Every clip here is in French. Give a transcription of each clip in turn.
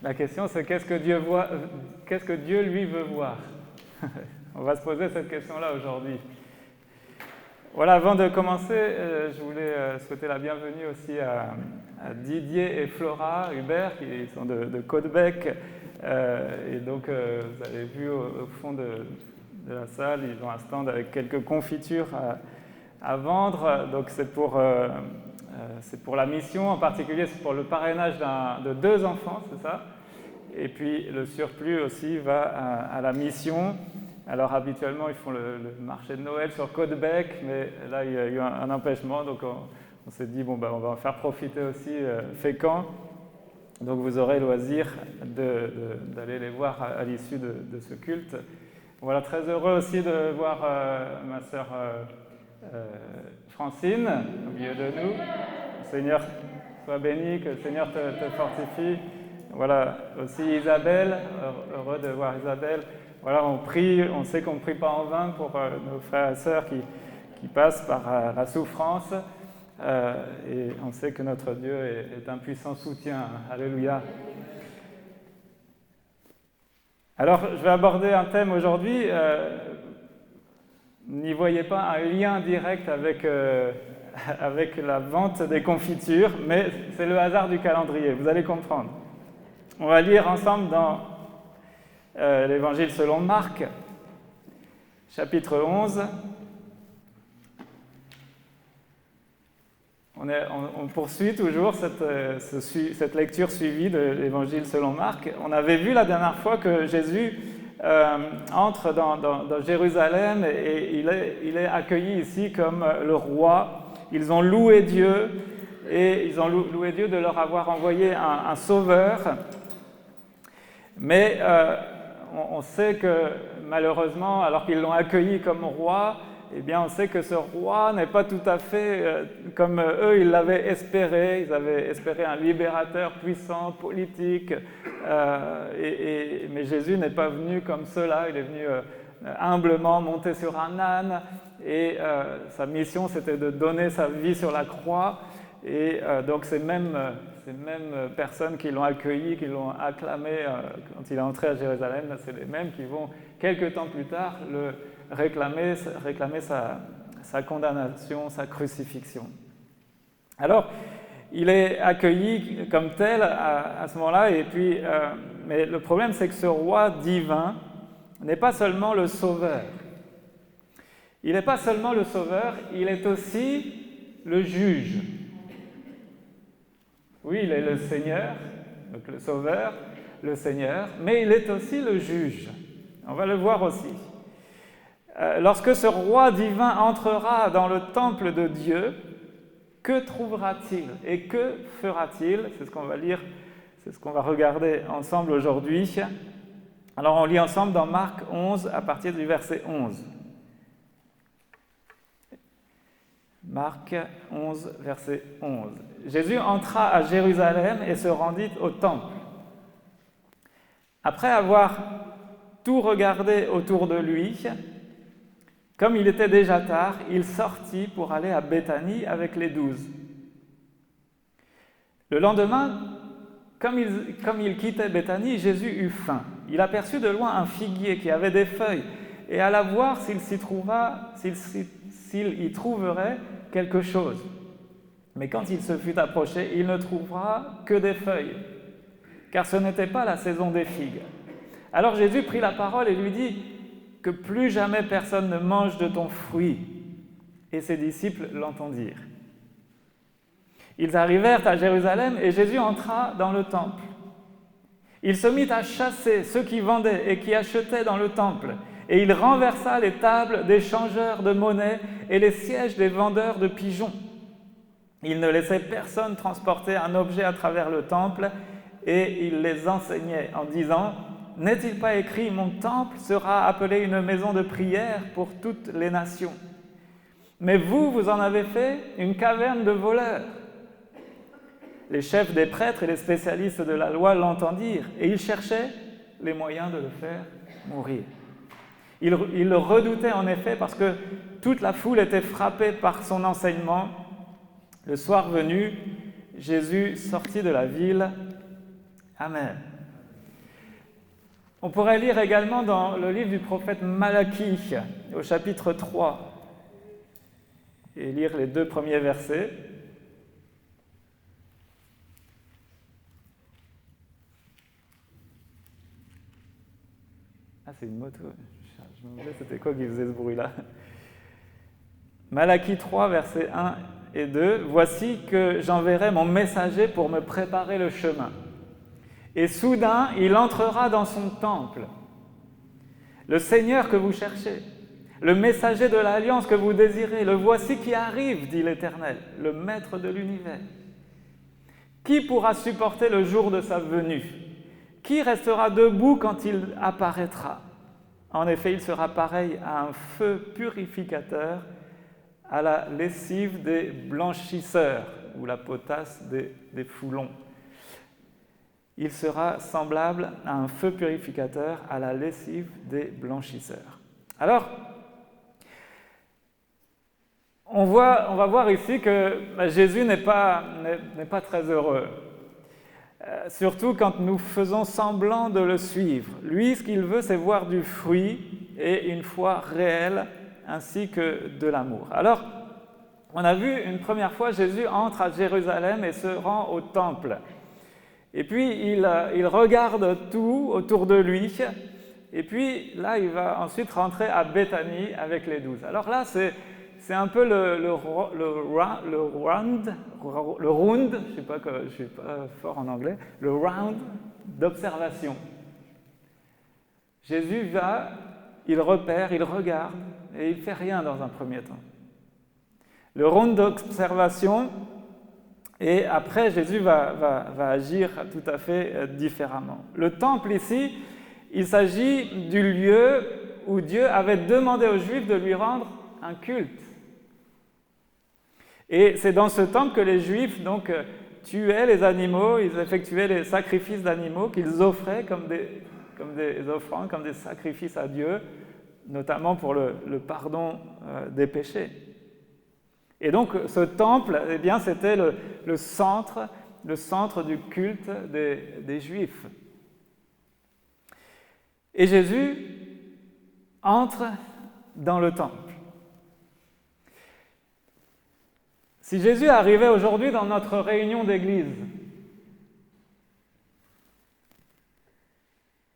La question, c'est qu'est-ce que Dieu, lui, veut voir? On va se poser cette question-là aujourd'hui. Voilà, avant de commencer, je voulais souhaiter la bienvenue aussi à Didier et Flora Hubert, qui sont de Caudebec. Et donc, vous avez vu au fond de la salle, ils ont un stand avec quelques confitures à vendre. Donc, c'est pour la mission, en particulier, c'est pour le parrainage de 2 enfants, c'est ça? Et puis, le surplus aussi va à la mission. Alors, habituellement, ils font le marché de Noël sur Caudebec, mais là, il y a eu un empêchement, donc on s'est dit, bon, on va en faire profiter aussi Fécamp. Donc, vous aurez loisir d'aller les voir à l'issue de ce culte. Voilà, très heureux aussi de voir ma sœur Francine au milieu de nous. Le Seigneur soit béni, que le Seigneur te fortifie. Voilà, aussi Isabelle, heureux de voir Isabelle. Voilà, on sait qu'on ne prie pas en vain pour nos frères et sœurs qui passent par la souffrance. Et on sait que notre Dieu est un puissant soutien. Alléluia. Alors, je vais aborder un thème aujourd'hui. N'y voyez pas un lien direct avec la vente des confitures, mais c'est le hasard du calendrier, vous allez comprendre. On va lire ensemble dans l'Évangile selon Marc, chapitre 11. On poursuit toujours cette lecture suivie de l'Évangile selon Marc. On avait vu la dernière fois que Jésus entre dans Jérusalem et il est accueilli ici comme le roi. Ils ont loué Dieu et ils ont loué Dieu de leur avoir envoyé un sauveur. Mais on sait que malheureusement, alors qu'ils l'ont accueilli comme roi, eh bien on sait que ce roi n'est pas tout à fait comme eux, ils l'avaient espéré. Ils avaient espéré un libérateur puissant, politique. Mais Jésus n'est pas venu comme cela. Il est venu humblement monter sur un âne. Et sa mission, c'était de donner sa vie sur la croix. Et donc ces mêmes personnes qui l'ont accueilli, qui l'ont acclamé quand il est entré à Jérusalem, c'est les mêmes qui vont, quelques temps plus tard, le réclamer sa condamnation, sa crucifixion. Alors, il est accueilli comme tel à ce moment-là, et puis, mais le problème, c'est que ce roi divin n'est pas seulement le sauveur. Il n'est pas seulement le sauveur, il est aussi le juge. Oui, il est le Seigneur, donc le Sauveur, le Seigneur, mais il est aussi le juge. On va le voir aussi. Lorsque ce roi divin entrera dans le temple de Dieu, que trouvera-t-il et que fera-t-il? C'est ce qu'on va lire, c'est ce qu'on va regarder ensemble aujourd'hui. Alors on lit ensemble dans Marc 11 à partir du verset 11. Marc 11, verset 11. Jésus entra à Jérusalem et se rendit au temple. Après avoir tout regardé autour de lui, comme il était déjà tard, il sortit pour aller à Béthanie avec les 12. Le lendemain, comme il quittait Béthanie, Jésus eut faim. Il aperçut de loin un figuier qui avait des feuilles et alla voir s'il y trouverait quelque chose. Mais quand il se fut approché, il ne trouva que des feuilles, car ce n'était pas la saison des figues. Alors Jésus prit la parole et lui dit que plus jamais personne ne mange de ton fruit. Et ses disciples l'entendirent. Ils arrivèrent à Jérusalem et Jésus entra dans le temple. Il se mit à chasser ceux qui vendaient et qui achetaient dans le temple. Et il renversa les tables des changeurs de monnaie et les sièges des vendeurs de pigeons. Il ne laissait personne transporter un objet à travers le temple et il les enseignait en disant « N'est-il pas écrit « Mon temple sera appelé une maison de prière pour toutes les nations » Mais vous en avez fait une caverne de voleurs. » Les chefs des prêtres et les spécialistes de la loi l'entendirent et ils cherchaient les moyens de le faire mourir. Ils le redoutaient en effet parce que toute la foule était frappée par son enseignement. Le soir venu, Jésus sortit de la ville. Amen. On pourrait lire également dans le livre du prophète Malachie, au chapitre 3, et lire les 2 premiers versets. Ah, c'est une moto. Je me disais, c'était quoi qui faisait ce bruit-là? Malachie 3, versets 1 et 2. « Voici que j'enverrai mon messager pour me préparer le chemin. Et soudain, il entrera dans son temple. Le Seigneur que vous cherchez, le messager de l'alliance que vous désirez, le voici qui arrive, dit l'Éternel, le Maître de l'univers. Qui pourra supporter le jour de sa venue? Qui restera debout quand il apparaîtra? En effet, il sera pareil à un feu purificateur, à la lessive des blanchisseurs, ou la potasse des foulons. Il sera semblable à un feu purificateur, à la lessive des blanchisseurs. » Alors, on va voir ici que Jésus n'est pas très heureux. Surtout quand nous faisons semblant de le suivre. Lui, ce qu'il veut, c'est voir du fruit et une foi réelle, ainsi que de l'amour. Alors, on a vu une première fois, Jésus entre à Jérusalem et se rend au temple. Et puis, il regarde tout autour de lui. Et puis, là, il va ensuite rentrer à Béthanie avec les 12. Alors là, c'est un peu le round, je ne suis pas fort en anglais, le round d'observation. Jésus va, il repère, il regarde, et il ne fait rien dans un premier temps. Le round d'observation, et après Jésus va agir tout à fait différemment. Le temple ici, il s'agit du lieu où Dieu avait demandé aux Juifs de lui rendre un culte. Et c'est dans ce temple que les Juifs donc tuaient les animaux, ils effectuaient les sacrifices d'animaux qu'ils offraient comme des offrandes, comme des sacrifices à Dieu, notamment pour le pardon des péchés. Et donc ce temple, eh bien, c'était le centre du culte des Juifs. Et Jésus entre dans le temple. Si Jésus arrivait aujourd'hui dans notre réunion d'église,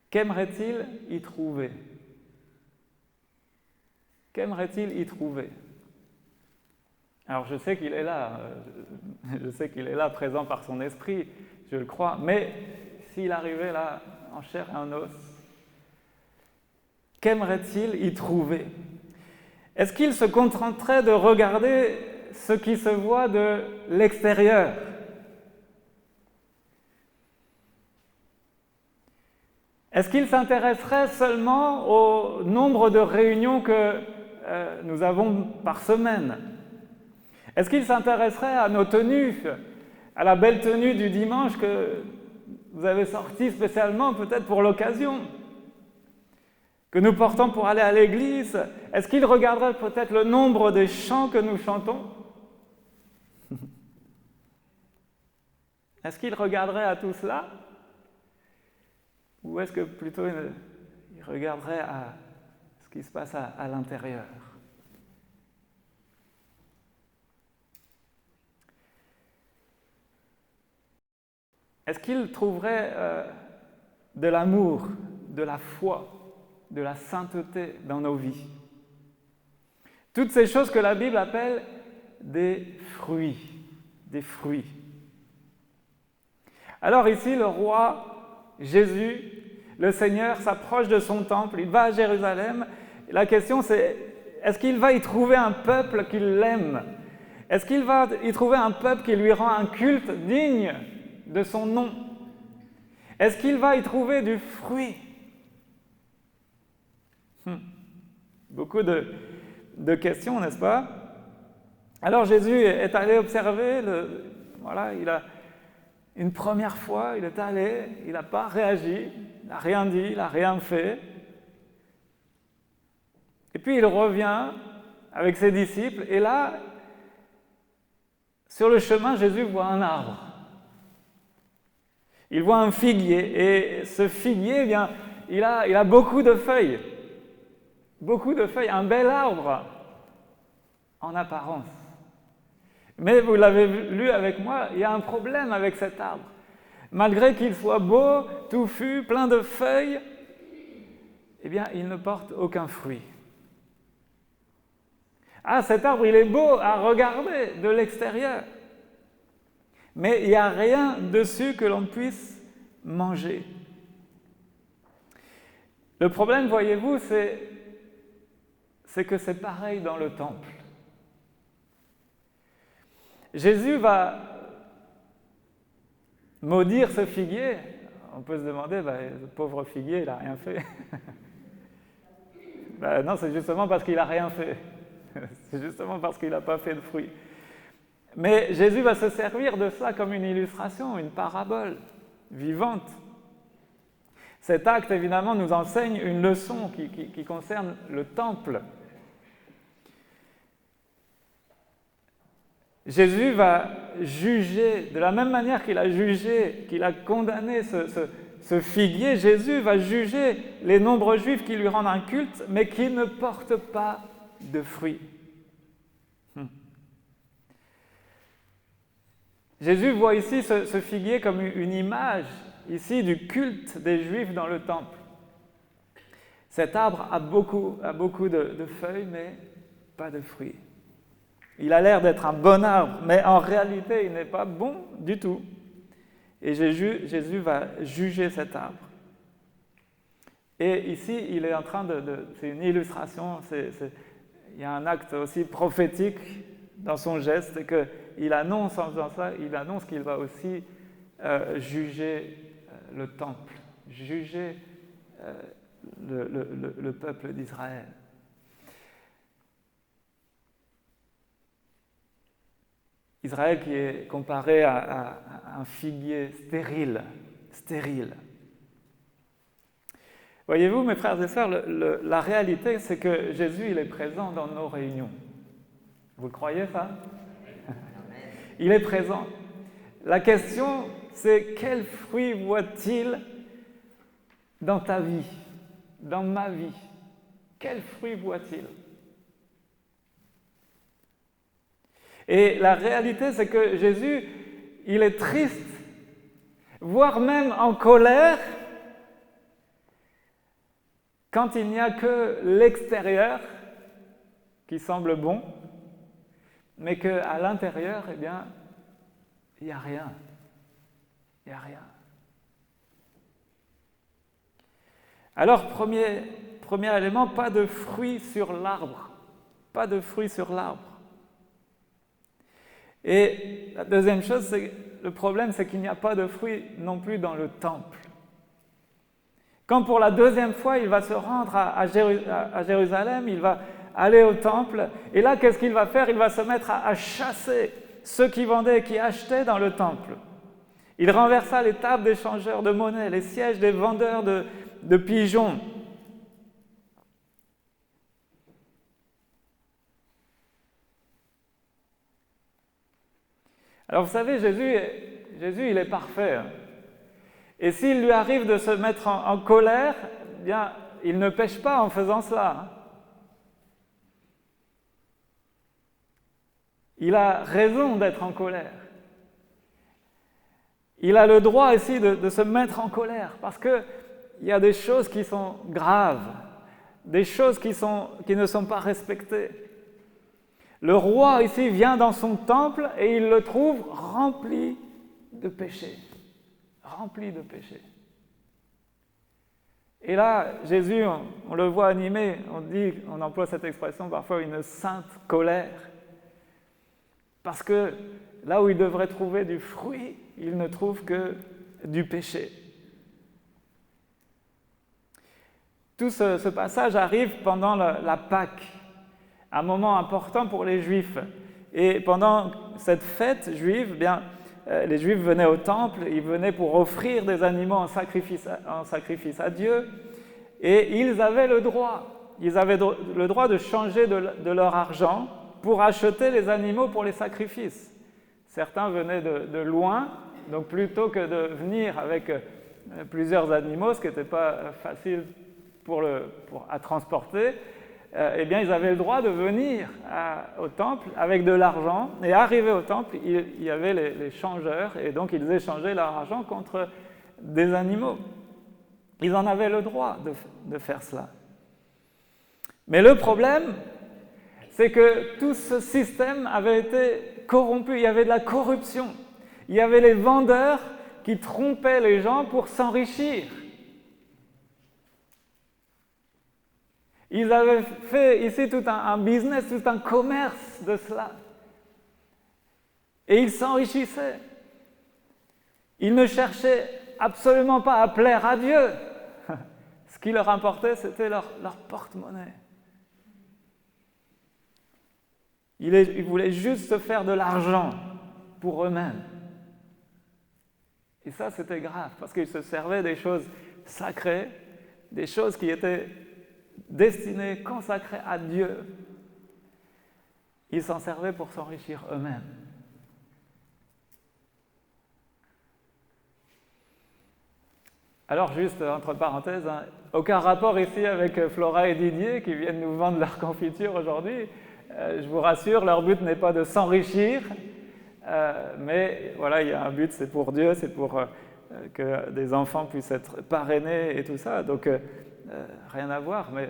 qu'aimerait-il y trouver? Qu'aimerait-il y trouver? Alors je sais qu'il est là, présent par son esprit, je le crois, mais s'il arrivait là en chair et en os, qu'aimerait-il y trouver? Est-ce qu'il se contenterait de regarder ce qui se voit de l'extérieur? Est-ce qu'il s'intéresserait seulement au nombre de réunions que nous avons par semaine? Est-ce qu'il s'intéresserait à nos tenues, à la belle tenue du dimanche que vous avez sortie spécialement peut-être pour l'occasion, que nous portons pour aller à l'église? Est-ce qu'il regarderait peut-être le nombre des chants que nous chantons? Est-ce qu'il regarderait à tout cela? Ou est-ce que plutôt il regarderait à ce qui se passe à l'intérieur? Est-ce qu'il trouverait de l'amour, de la foi, de la sainteté dans nos vies? Toutes ces choses que la Bible appelle des fruits, des fruits. Alors ici, le roi Jésus, le Seigneur, s'approche de son temple, il va à Jérusalem. La question c'est, est-ce qu'il va y trouver un peuple qui l'aime? Est-ce qu'il va y trouver un peuple qui lui rend un culte digne de son nom? Est-ce qu'il va y trouver du fruit? Beaucoup de questions, n'est-ce pas? Alors Jésus est allé observer, il a une première fois, il est allé, il n'a pas réagi, il n'a rien dit, il n'a rien fait. Et puis il revient avec ses disciples, et là, sur le chemin, Jésus voit un arbre. Il voit un figuier, et ce figuier, eh bien, il a beaucoup de feuilles, un bel arbre en apparence. Mais vous l'avez lu avec moi, il y a un problème avec cet arbre. Malgré qu'il soit beau, touffu, plein de feuilles, eh bien, il ne porte aucun fruit. Ah, cet arbre, il est beau à regarder de l'extérieur, mais il n'y a rien dessus que l'on puisse manger. Le problème, voyez-vous, c'est que c'est pareil dans le temple. Jésus va maudire ce figuier. On peut se demander, le pauvre figuier, il n'a rien fait. Non, c'est justement parce qu'il n'a rien fait. C'est justement parce qu'il n'a pas fait de fruits. Mais Jésus va se servir de cela comme une illustration, une parabole vivante. Cet acte, évidemment, nous enseigne une leçon qui concerne le temple. Jésus va juger, de la même manière qu'il a jugé, qu'il a condamné ce figuier, Jésus va juger les nombreux juifs qui lui rendent un culte, mais qui ne portent pas de fruits. Jésus voit ici ce figuier comme une image, ici, du culte des Juifs dans le temple. Cet arbre a beaucoup de feuilles, mais pas de fruits. Il a l'air d'être un bon arbre, mais en réalité, il n'est pas bon du tout. Et Jésus va juger cet arbre. Et ici, il est en train c'est une illustration, il y a un acte aussi prophétique dans son geste, qu'il annonce en faisant ça, il annonce qu'il va aussi juger le temple, juger le peuple d'Israël. Israël qui est comparé à un figuier stérile. Voyez-vous, mes frères et sœurs, la réalité, c'est que Jésus, il est présent dans nos réunions. Vous le croyez, ça? Il est présent. La question, c'est quel fruit voit-il dans ta vie, dans ma vie? Quel fruit voit-il? Et la réalité, c'est que Jésus, il est triste, voire même en colère, quand il n'y a que l'extérieur qui semble bon, mais qu'à l'intérieur, eh bien, il n'y a rien. Il n'y a rien. Alors, premier élément, pas de fruits sur l'arbre. Pas de fruits sur l'arbre. Et la deuxième chose, le problème, c'est qu'il n'y a pas de fruits non plus dans le temple. Quand pour la deuxième fois, il va se rendre à Jérusalem, il va aller au temple, et là, qu'est-ce qu'il va faire? Il va se mettre à chasser ceux qui vendaient et qui achetaient dans le temple. Il renversa les tables des changeurs de monnaie, les sièges des vendeurs de pigeons. Alors vous savez, Jésus, il est parfait. Et s'il lui arrive de se mettre en colère, eh bien, il ne pêche pas en faisant cela. Il a raison d'être en colère. Il a le droit ici de se mettre en colère parce qu'il y a des choses qui sont graves, des choses qui ne sont pas respectées. Le roi ici vient dans son temple et il le trouve rempli de péchés. Rempli de péchés. Et là, Jésus, on le voit animé, on emploie cette expression parfois, une sainte colère. Parce que là où il devrait trouver du fruit, il ne trouve que du péché. Tout ce passage arrive pendant la Pâque, un moment important pour les Juifs. Et pendant cette fête juive, bien, les Juifs venaient au temple, ils venaient pour offrir des animaux en sacrifice à Dieu, et ils avaient le droit de changer de leur argent pour acheter les animaux pour les sacrifices. Certains venaient de loin, donc plutôt que de venir avec plusieurs animaux, ce qui n'était pas facile à transporter, eh bien, ils avaient le droit de venir au temple avec de l'argent. Et arrivé au temple, il y avait les changeurs, et donc ils échangeaient leur argent contre des animaux. Ils en avaient le droit de faire cela. Mais le problème, c'est que tout ce système avait été corrompu, il y avait de la corruption. Il y avait les vendeurs qui trompaient les gens pour s'enrichir. Ils avaient fait ici tout un business, tout un commerce de cela. Et ils s'enrichissaient. Ils ne cherchaient absolument pas à plaire à Dieu. Ce qui leur importait, c'était leur porte-monnaie. Ils voulaient juste se faire de l'argent pour eux-mêmes. Et ça, c'était grave, parce qu'ils se servaient des choses sacrées, des choses qui étaient destinées, consacrées à Dieu. Ils s'en servaient pour s'enrichir eux-mêmes. Alors, juste entre parenthèses, aucun rapport ici avec Flora et Didier qui viennent nous vendre leur confiture aujourd'hui. Je vous rassure, leur but n'est pas de s'enrichir, mais voilà, il y a un but, c'est pour Dieu, c'est pour que des enfants puissent être parrainés et tout ça. Donc, rien à voir, mais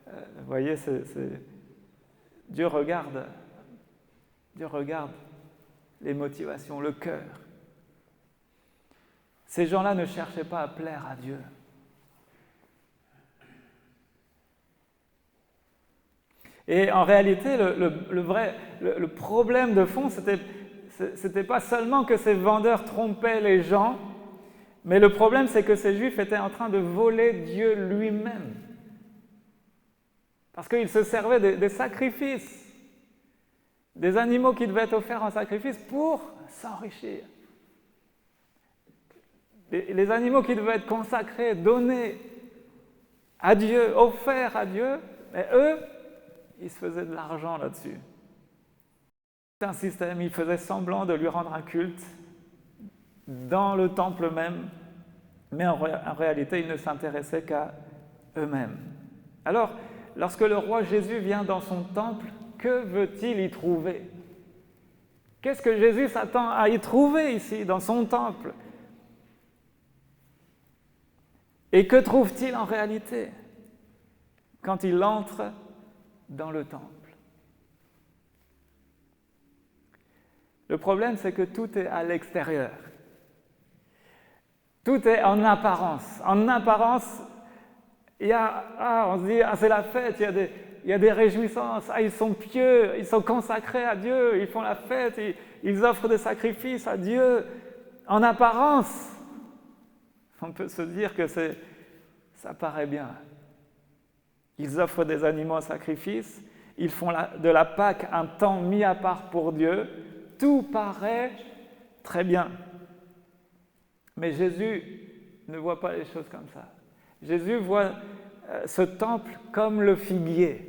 vous voyez, Dieu regarde les motivations, le cœur. Ces gens-là ne cherchaient pas à plaire à Dieu. Et en réalité, le problème de fond, c'était pas seulement que ces vendeurs trompaient les gens, mais le problème, c'est que ces Juifs étaient en train de voler Dieu lui-même. Parce qu'ils se servaient des sacrifices, des animaux qui devaient être offerts en sacrifice pour s'enrichir. Les animaux qui devaient être consacrés, donnés à Dieu, offerts à Dieu, mais eux, ils se faisaient de l'argent là-dessus. C'est un système, ils faisaient semblant de lui rendre un culte dans le temple même, mais en réalité, ils ne s'intéressaient qu'à eux-mêmes. Alors, lorsque le roi Jésus vient dans son temple, que veut-il y trouver? Qu'est-ce que Jésus s'attend à y trouver ici, dans son temple? Et que trouve-t-il en réalité quand il entre dans le temple? Le problème, c'est que tout est à l'extérieur. Tout est en apparence. En apparence, on se dit, c'est la fête, il y a des réjouissances, ils sont pieux, ils sont consacrés à Dieu, ils font la fête, ils offrent des sacrifices à Dieu. En apparence, on peut se dire que ça paraît bien. Ils offrent des animaux en sacrifice, ils font de la Pâque un temps mis à part pour Dieu. Tout paraît très bien. Mais Jésus ne voit pas les choses comme ça. Jésus voit ce temple comme le figuier.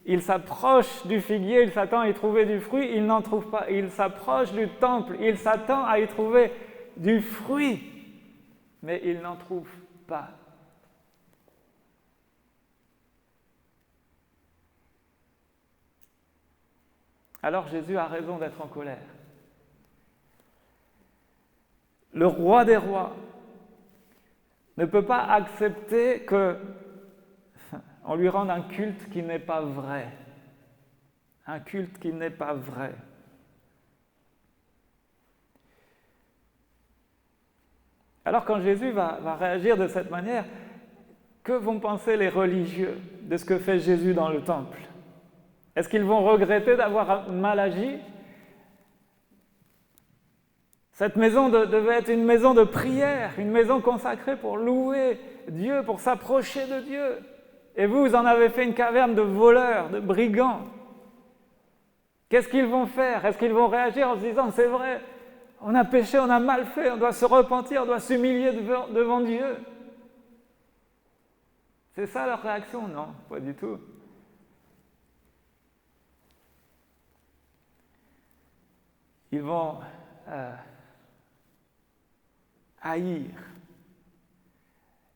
Il s'approche du figuier, il s'attend à y trouver du fruit, il n'en trouve pas. Il s'approche du temple, il s'attend à y trouver du fruit, mais il n'en trouve pas. Alors Jésus a raison d'être en colère. Le roi des rois ne peut pas accepter qu'on lui rende un culte qui n'est pas vrai. Un culte qui n'est pas vrai. Alors quand Jésus va réagir de cette manière, que vont penser les religieux de ce que fait Jésus dans le temple? Est-ce qu'ils vont regretter d'avoir mal agi? Cette maison devait être une maison de prière, une maison consacrée pour louer Dieu, pour s'approcher de Dieu. Et vous en avez fait une caverne de voleurs, de brigands. Qu'est-ce qu'ils vont faire? Est-ce qu'ils vont réagir en se disant, c'est vrai, on a péché, on a mal fait, on doit se repentir, on doit s'humilier devant Dieu? C'est ça leur réaction? Non, pas du tout. Ils vont haïr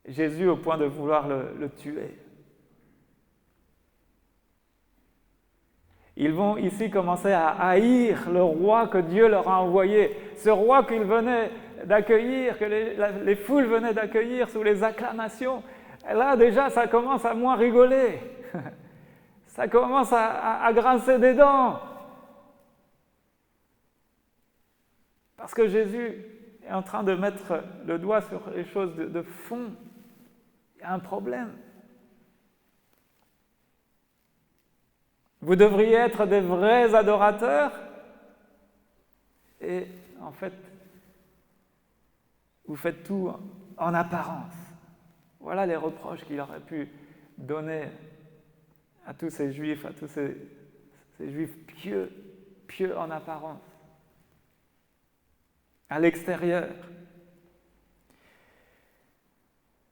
Jésus au point de vouloir le tuer. Ils vont ici commencer à haïr le roi que Dieu leur a envoyé, ce roi qu'ils venaient d'accueillir, que les foules venaient d'accueillir sous les acclamations. Et là, déjà, ça commence à moins rigoler. Ça commence à grincer des dents. Parce que Jésus est en train de mettre le doigt sur les choses de fond. Il y a un problème. Vous devriez être des vrais adorateurs et en fait, vous faites tout en apparence. Voilà les reproches qu'il aurait pu donner à tous ces Juifs, à tous ces Juifs pieux en apparence, à l'extérieur.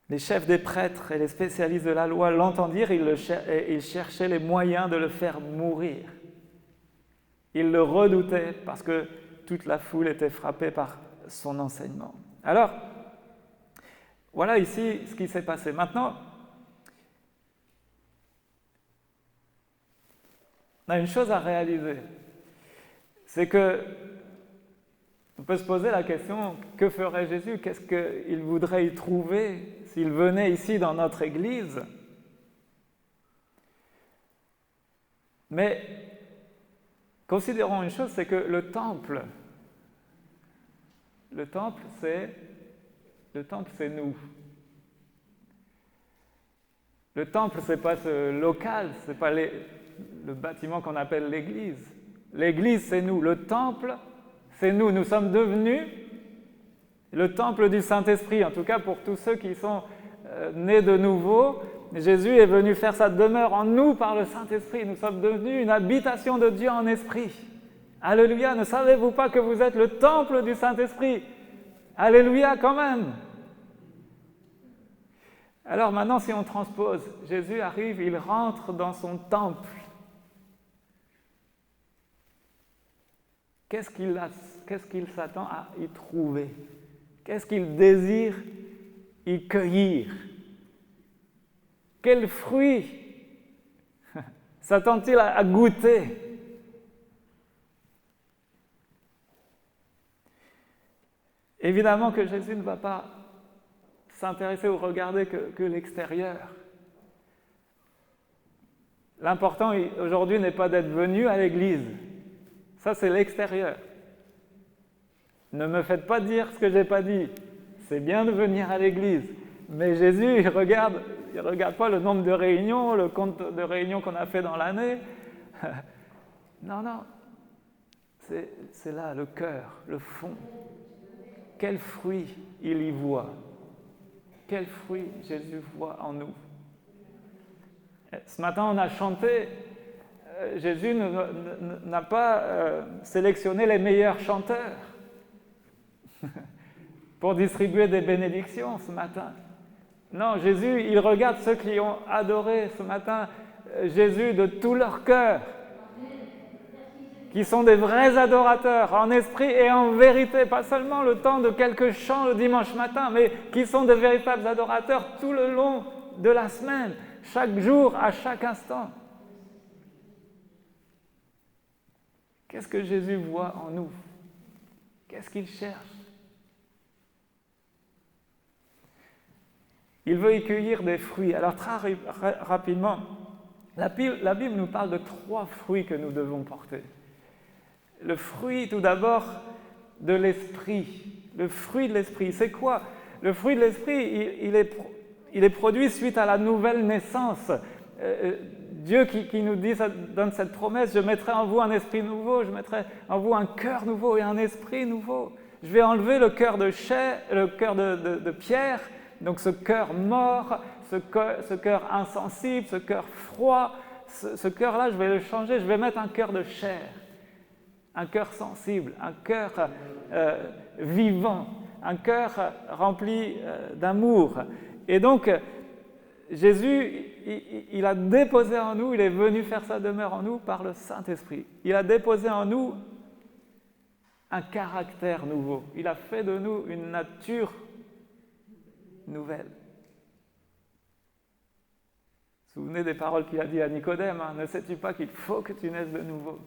Les chefs des prêtres et les spécialistes de la loi l'entendirent et ils cherchaient les moyens de le faire mourir. Ils le redoutaient parce que toute la foule était frappée par son enseignement. Alors, voilà ici ce qui s'est passé. Maintenant, on a une chose à réaliser, c'est que on peut se poser la question, que ferait Jésus? Qu'est-ce qu'il voudrait y trouver s'il venait ici dans notre Église? Mais considérons une chose, c'est que le temple, c'est nous. Le temple, c'est pas ce local, c'est pas le bâtiment qu'on appelle l'Église. L'Église, c'est nous. Le temple, c'est nous. Nous sommes devenus le temple du Saint-Esprit, en tout cas pour tous ceux qui sont nés de nouveau. Jésus est venu faire sa demeure en nous par le Saint-Esprit. Nous sommes devenus une habitation de Dieu en esprit. Alléluia, ne savez-vous pas que vous êtes le temple du Saint-Esprit? Alléluia quand même. Alors maintenant, si on transpose, Jésus arrive, il rentre dans son temple. Qu'est-ce qu'il s'attend à y trouver? Qu'est-ce qu'il désire y cueillir? Quels fruits s'attend-il à goûter? Évidemment que Jésus ne va pas s'intéresser ou regarder que l'extérieur. L'important aujourd'hui n'est pas d'être venu à l'église. Ça, c'est l'extérieur. Ne me faites pas dire ce que je n'ai pas dit. C'est bien de venir à l'église. Mais Jésus, il regarde pas le nombre de réunions, le compte de réunions qu'on a fait dans l'année. Non. C'est là, le cœur, le fond. Quel fruit il y voit? Quel fruit Jésus voit en nous? Ce matin, on a chanté. Jésus n'a pas sélectionné les meilleurs chanteurs pour distribuer des bénédictions ce matin. Non, Jésus, il regarde ceux qui ont adoré ce matin Jésus de tout leur cœur, qui sont des vrais adorateurs en esprit et en vérité, pas seulement le temps de quelques chants le dimanche matin, mais qui sont des véritables adorateurs tout le long de la semaine, chaque jour, à chaque instant. Qu'est-ce que Jésus voit en nous? Qu'est-ce qu'il cherche? Il veut y cueillir des fruits. Alors très rapidement, la Bible nous parle de 3 fruits que nous devons porter. Le fruit, tout d'abord, de l'esprit. Le fruit de l'esprit, c'est quoi? Le fruit de l'esprit, il est produit suite à la nouvelle naissance. Dieu qui nous donne cette promesse, je mettrai en vous un esprit nouveau, je mettrai en vous un cœur nouveau et un esprit nouveau. Je vais enlever le cœur de chair, le cœur de pierre, donc ce cœur mort, ce cœur insensible, ce cœur froid, ce cœur-là, je vais le changer, je vais mettre un cœur de chair. Un cœur sensible, un cœur vivant, un cœur rempli d'amour. Et donc, Jésus, il a déposé en nous, il est venu faire sa demeure en nous par le Saint-Esprit. Il a déposé en nous un caractère nouveau. Il a fait de nous une nature nouvelle. Vous vous souvenez des paroles qu'il a dit à Nicodème, hein, ne sais-tu pas qu'il faut que tu naisses de nouveau?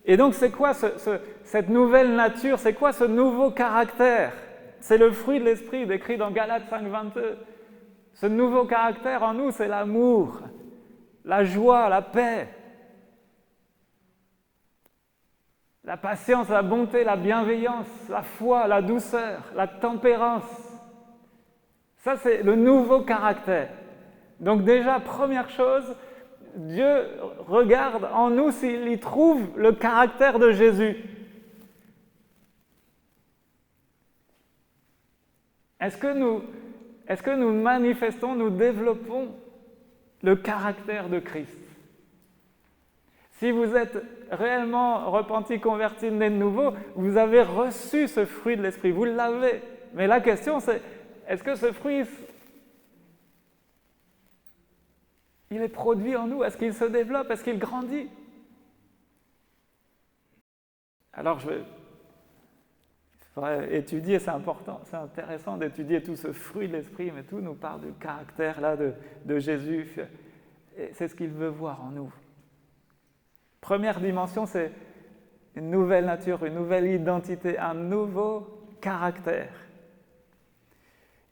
Et donc c'est quoi cette nouvelle nature, c'est quoi ce nouveau caractère? C'est le fruit de l'esprit décrit dans Galates 5,22. Ce nouveau caractère en nous, c'est l'amour, la joie, la paix, la patience, la bonté, la bienveillance, la foi, la douceur, la tempérance. Ça, c'est le nouveau caractère. Donc déjà, première chose, Dieu regarde en nous s'il y trouve le caractère de Jésus. Est-ce que nous manifestons, nous développons le caractère de Christ? Si vous êtes réellement repenti, converti, né de nouveau, vous avez reçu ce fruit de l'esprit, vous l'avez. Mais la question c'est, est-ce que ce fruit, il est produit en nous? Est-ce qu'il se développe? Est-ce qu'il grandit? Alors il faudrait étudier, c'est important, c'est intéressant d'étudier tout ce fruit de l'esprit, mais tout nous parle du caractère là de Jésus. Et c'est ce qu'il veut voir en nous. Première dimension, c'est une nouvelle nature, une nouvelle identité, un nouveau caractère.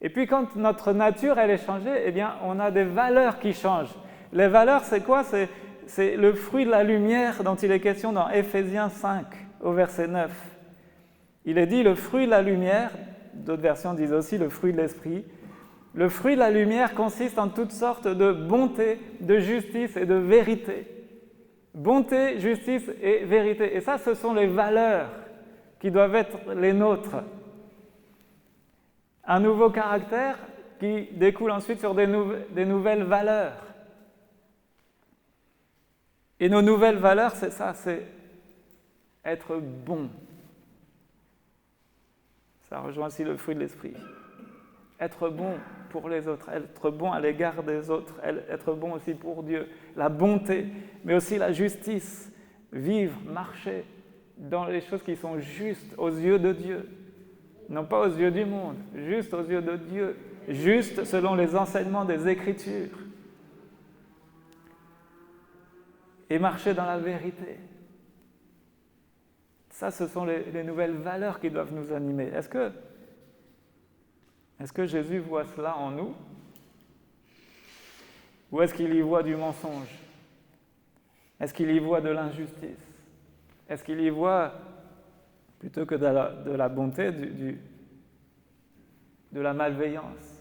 Et puis quand notre nature elle est changée, eh bien on a des valeurs qui changent. Les valeurs, c'est quoi? C'est le fruit de la lumière dont il est question dans Éphésiens 5, au verset 9. Il est dit le fruit de la lumière, d'autres versions disent aussi le fruit de l'esprit. Le fruit de la lumière consiste en toutes sortes de bonté, de justice et de vérité. Bonté, justice et vérité. Et ça, ce sont les valeurs qui doivent être les nôtres. Un nouveau caractère qui découle ensuite sur des nouvelles valeurs. Et nos nouvelles valeurs, c'est ça, c'est être bon. Ça rejoint aussi le fruit de l'esprit. Être bon pour les autres, être bon à l'égard des autres, être bon aussi pour Dieu. La bonté, mais aussi la justice. Vivre, marcher dans les choses qui sont justes aux yeux de Dieu. Non pas aux yeux du monde, juste aux yeux de Dieu. Juste selon les enseignements des Écritures. Et marcher dans la vérité. Ça, ce sont les nouvelles valeurs qui doivent nous animer. Est-ce que Jésus voit cela en nous? Ou est-ce qu'il y voit du mensonge? Est-ce qu'il y voit de l'injustice? Est-ce qu'il y voit, plutôt que de la bonté, de la malveillance?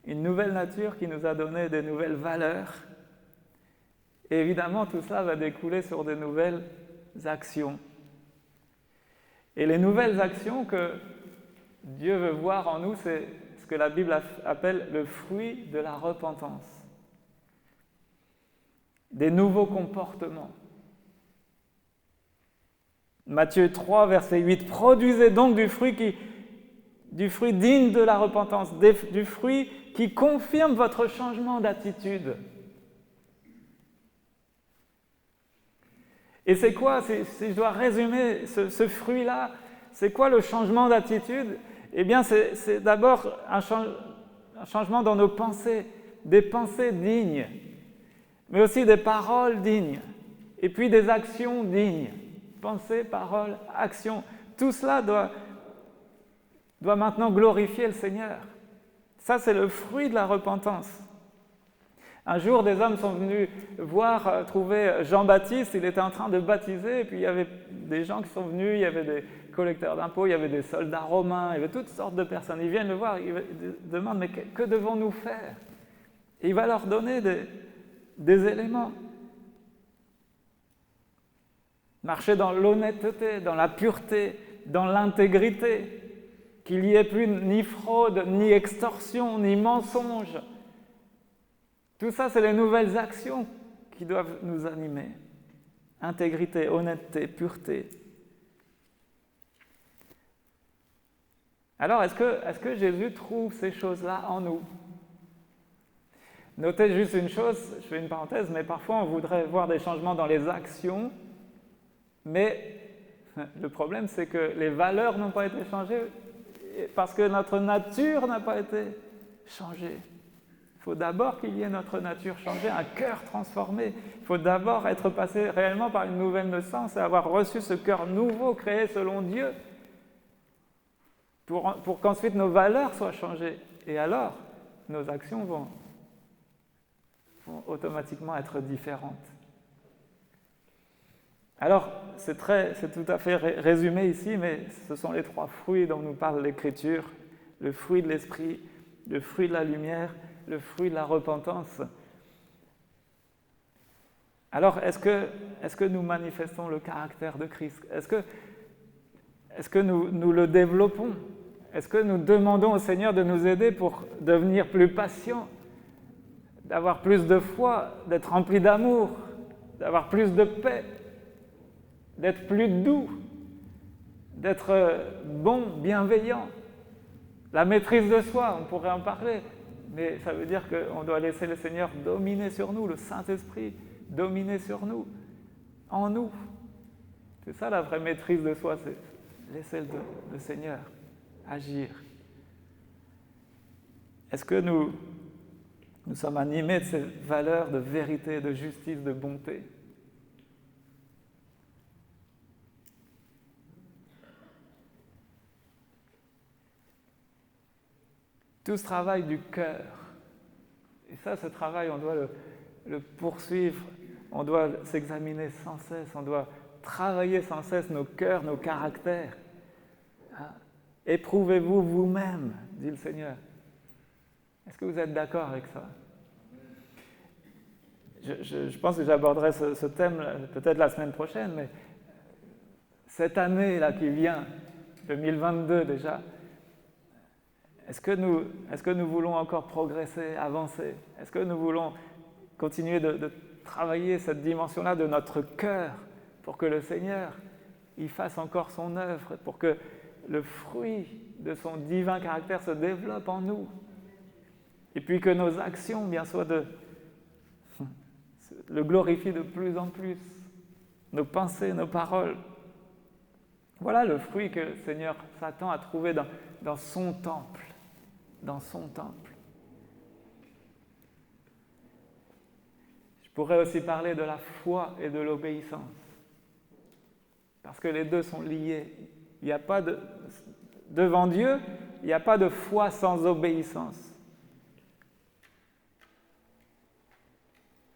Une nouvelle nature qui nous a donné des nouvelles valeurs. Et évidemment, tout cela va découler sur de nouvelles actions. Et les nouvelles actions que Dieu veut voir en nous, c'est ce que la Bible appelle le fruit de la repentance. Des nouveaux comportements. Matthieu 3, verset 8. Produisez donc du fruit digne de la repentance, du fruit qui confirme votre changement d'attitude. Et c'est quoi, si je dois résumer ce fruit-là, c'est quoi le changement d'attitude? Eh bien, c'est d'abord un changement dans nos pensées, des pensées dignes, mais aussi des paroles dignes, et puis des actions dignes. Pensées, paroles, actions, tout cela doit maintenant glorifier le Seigneur. Ça, c'est le fruit de la repentance. Un jour, des hommes sont venus trouver Jean-Baptiste, il était en train de baptiser, et puis il y avait des gens qui sont venus, il y avait des collecteurs d'impôts, il y avait des soldats romains, il y avait toutes sortes de personnes. Ils viennent le voir, ils demandent, mais que devons-nous faire? Et il va leur donner des éléments. Marcher dans l'honnêteté, dans la pureté, dans l'intégrité, qu'il n'y ait plus ni fraude, ni extorsion, ni mensonge. Tout ça, c'est les nouvelles actions qui doivent nous animer. Intégrité, honnêteté, pureté. Alors, est-ce que Jésus trouve ces choses-là en nous? Notez juste une chose, je fais une parenthèse, mais parfois on voudrait voir des changements dans les actions, mais le problème c'est que les valeurs n'ont pas été changées parce que notre nature n'a pas été changée. Il faut d'abord qu'il y ait notre nature changée, un cœur transformé. Il faut d'abord être passé réellement par une nouvelle naissance et avoir reçu ce cœur nouveau créé selon Dieu pour qu'ensuite nos valeurs soient changées. Et alors, nos actions vont automatiquement être différentes. Alors, c'est tout à fait résumé ici, mais ce sont les 3 fruits dont nous parle l'Écriture. Le fruit de l'Esprit, le fruit de la lumière, le fruit de la repentance. Alors, est-ce que nous manifestons le caractère de Christ? Est-ce que nous le développons? Est-ce que nous demandons au Seigneur de nous aider pour devenir plus patients, d'avoir plus de foi, d'être remplis d'amour, d'avoir plus de paix, d'être plus doux, d'être bon, bienveillant? La maîtrise de soi, on pourrait en parler, mais ça veut dire qu'on doit laisser le Seigneur dominer sur nous, le Saint-Esprit dominer sur nous, en nous. C'est ça la vraie maîtrise de soi, c'est laisser le Seigneur agir. Est-ce que nous sommes animés de ces valeurs de vérité, de justice, de bonté? Tout ce travail du cœur, et ça, ce travail, on doit le poursuivre, on doit s'examiner sans cesse, on doit travailler sans cesse nos cœurs, nos caractères. Éprouvez-vous vous-même, dit le Seigneur. Est-ce que vous êtes d'accord avec ça? Je pense que j'aborderai ce thème peut-être la semaine prochaine, mais cette année-là qui vient, 2022 déjà, est-ce que nous voulons encore progresser, avancer? Est-ce que nous voulons continuer de travailler cette dimension-là de notre cœur pour que le Seigneur il fasse encore son œuvre, pour que le fruit de son divin caractère se développe en nous? Et puis que nos actions, bien sûr, le glorifient de plus en plus. Nos pensées, nos paroles. Voilà le fruit que le Seigneur s'attend à trouver dans son temple. Dans son temple. Je pourrais aussi parler de la foi et de l'obéissance. Parce que les deux sont liés. Il n'y a pas devant Dieu, il n'y a pas de foi sans obéissance.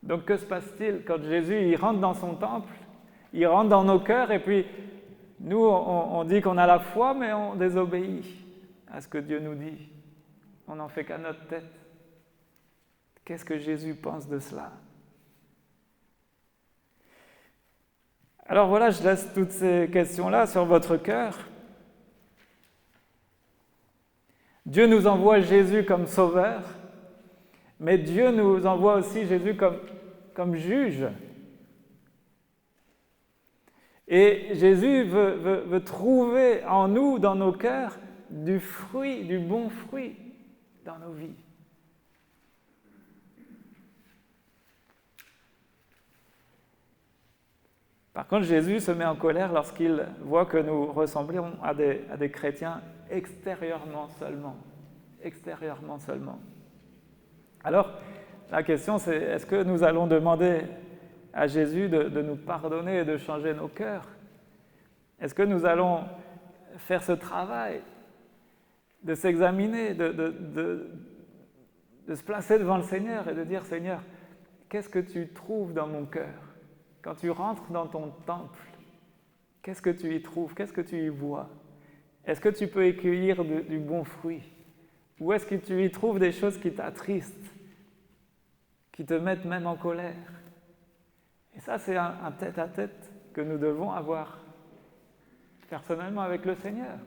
Donc que se passe-t-il quand Jésus il rentre dans son temple, il rentre dans nos cœurs et puis nous on dit qu'on a la foi mais on désobéit à ce que Dieu nous dit. On n'en fait qu'à notre tête. Qu'est-ce que Jésus pense de cela? Alors voilà, je laisse toutes ces questions-là sur votre cœur. Dieu nous envoie Jésus comme sauveur, mais Dieu nous envoie aussi Jésus comme juge. Et Jésus veut trouver en nous, dans nos cœurs, du fruit, du bon fruit dans nos vies. Par contre, Jésus se met en colère lorsqu'il voit que nous ressemblons à des chrétiens extérieurement seulement. Extérieurement seulement. Alors, la question c'est, est-ce que nous allons demander à Jésus de nous pardonner et de changer nos cœurs? Est-ce que nous allons faire ce travail de s'examiner, de se placer devant le Seigneur et de dire, Seigneur, qu'est-ce que tu trouves dans mon cœur? Quand tu rentres dans ton temple, qu'est-ce que tu y trouves? Qu'est-ce que tu y vois? Est-ce que tu peux y cueillir du bon fruit? Ou est-ce que tu y trouves des choses qui t'attristent, qui te mettent même en colère? Et ça, c'est un tête-à-tête que nous devons avoir personnellement avec le Seigneur.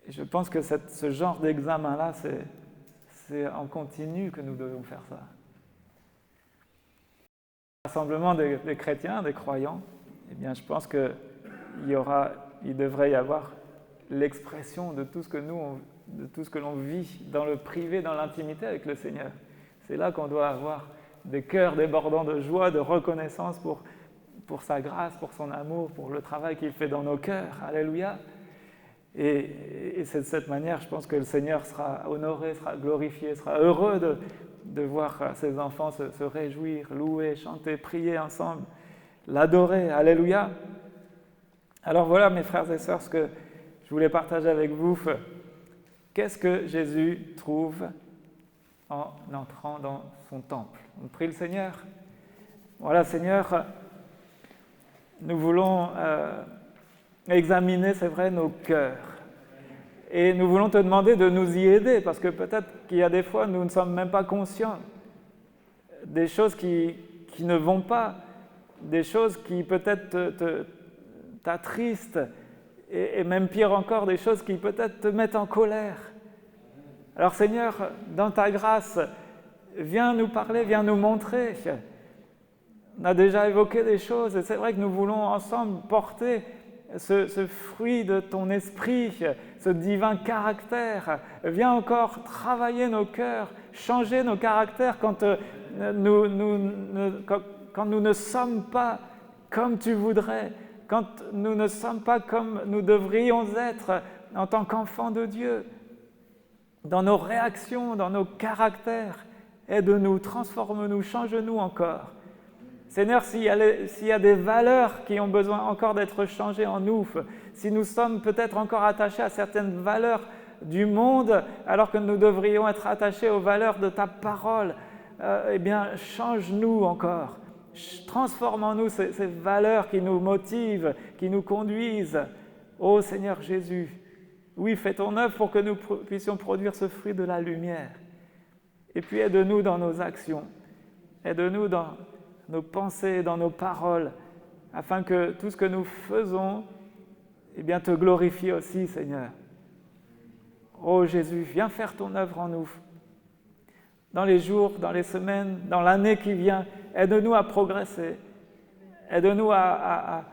Et je pense que ce genre d'examen-là, c'est en continu que nous devons faire ça. Rassemblement des chrétiens, des croyants, eh bien, je pense qu'il devrait y avoir l'expression de tout ce que l'on vit dans le privé, dans l'intimité avec le Seigneur. C'est là qu'on doit avoir des cœurs débordants de joie, de reconnaissance pour sa grâce, pour son amour, pour le travail qu'il fait dans nos cœurs. Alléluia. Et c'est de cette manière, je pense que le Seigneur sera honoré, sera glorifié, sera heureux de voir ses enfants se réjouir, louer, chanter, prier ensemble, l'adorer. Alléluia. Alors voilà, mes frères et sœurs, ce que je voulais partager avec vous. Qu'est-ce que Jésus trouve en entrant dans son temple? On prie le Seigneur. Voilà, Seigneur, nous voulons examiner, c'est vrai, nos cœurs. Et nous voulons te demander de nous y aider, parce que peut-être qu'il y a des fois, nous ne sommes même pas conscients des choses qui ne vont pas, des choses qui peut-être t'attristent, et même pire encore, des choses qui peut-être te mettent en colère. Alors Seigneur, dans ta grâce, viens nous parler, viens nous montrer. On a déjà évoqué des choses, et c'est vrai que nous voulons ensemble porter ce fruit de ton esprit, ce divin caractère. Viens encore travailler nos cœurs, changer nos caractères quand nous ne sommes pas comme tu voudrais, quand nous ne sommes pas comme nous devrions être en tant qu'enfants de Dieu. Dans nos réactions, dans nos caractères, aide-nous, transforme-nous, change-nous encore. Seigneur, s'il y a des valeurs qui ont besoin encore d'être changées en nous, si nous sommes peut-être encore attachés à certaines valeurs du monde, alors que nous devrions être attachés aux valeurs de ta parole, eh bien, change-nous encore. Transforme en nous ces valeurs qui nous motivent, qui nous conduisent. Ô Seigneur Jésus, oui, fais ton œuvre pour que nous puissions produire ce fruit de la lumière. Et puis aide-nous dans nos actions, aide-nous dans nos pensées, dans nos paroles, afin que tout ce que nous faisons, eh bien, te glorifie aussi, Seigneur. Ô Jésus, viens faire ton œuvre en nous. Dans les jours, dans les semaines, dans l'année qui vient, aide-nous à progresser, aide-nous à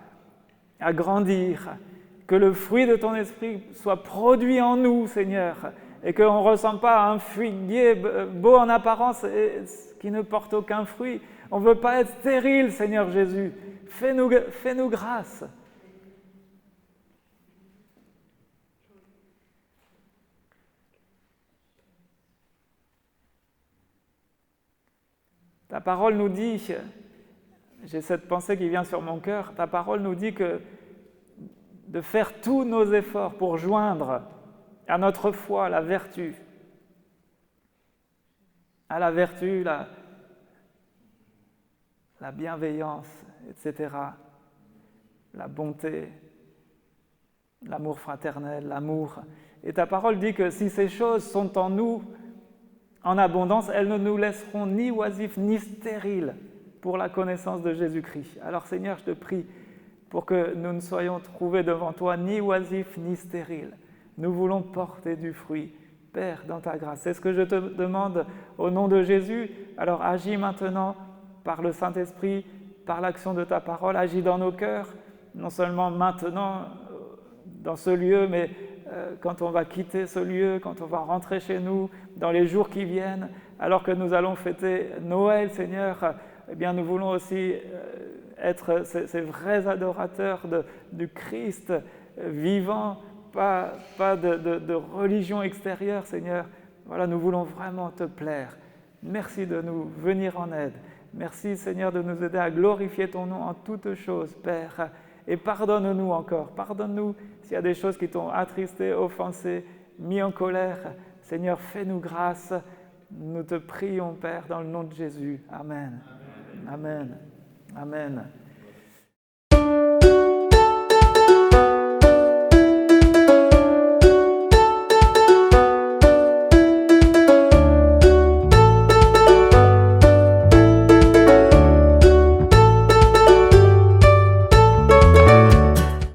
grandir, que le fruit de ton esprit soit produit en nous, Seigneur, et qu'on ne ressente pas un figuier beau en apparence et qui ne porte aucun fruit. On ne veut pas être stérile, Seigneur Jésus. Fais-nous grâce. Ta parole nous dit, j'ai cette pensée qui vient sur mon cœur, ta parole nous dit que de faire tous nos efforts pour joindre à notre foi la vertu, à la vertu, la bienveillance, etc., la bonté, l'amour fraternel, l'amour. Et ta parole dit que si ces choses sont en nous, en abondance, elles ne nous laisseront ni oisifs ni stériles pour la connaissance de Jésus-Christ. Alors Seigneur, je te prie pour que nous ne soyons trouvés devant toi ni oisifs ni stériles. Nous voulons porter du fruit. Père, dans ta grâce. C'est ce que je te demande au nom de Jésus. Alors agis maintenant par le Saint-Esprit, par l'action de ta parole, agis dans nos cœurs, non seulement maintenant dans ce lieu, mais quand on va quitter ce lieu, quand on va rentrer chez nous, dans les jours qui viennent, alors que nous allons fêter Noël, Seigneur, eh bien nous voulons aussi être ces vrais adorateurs du Christ vivant, pas de religion extérieure, Seigneur. Voilà, nous voulons vraiment te plaire. Merci de nous venir en aide. Merci, Seigneur, de nous aider à glorifier ton nom en toutes choses, Père. Et pardonne-nous encore. Pardonne-nous s'il y a des choses qui t'ont attristé, offensé, mis en colère. Seigneur, fais-nous grâce. Nous te prions, Père, dans le nom de Jésus. Amen. Amen. Amen.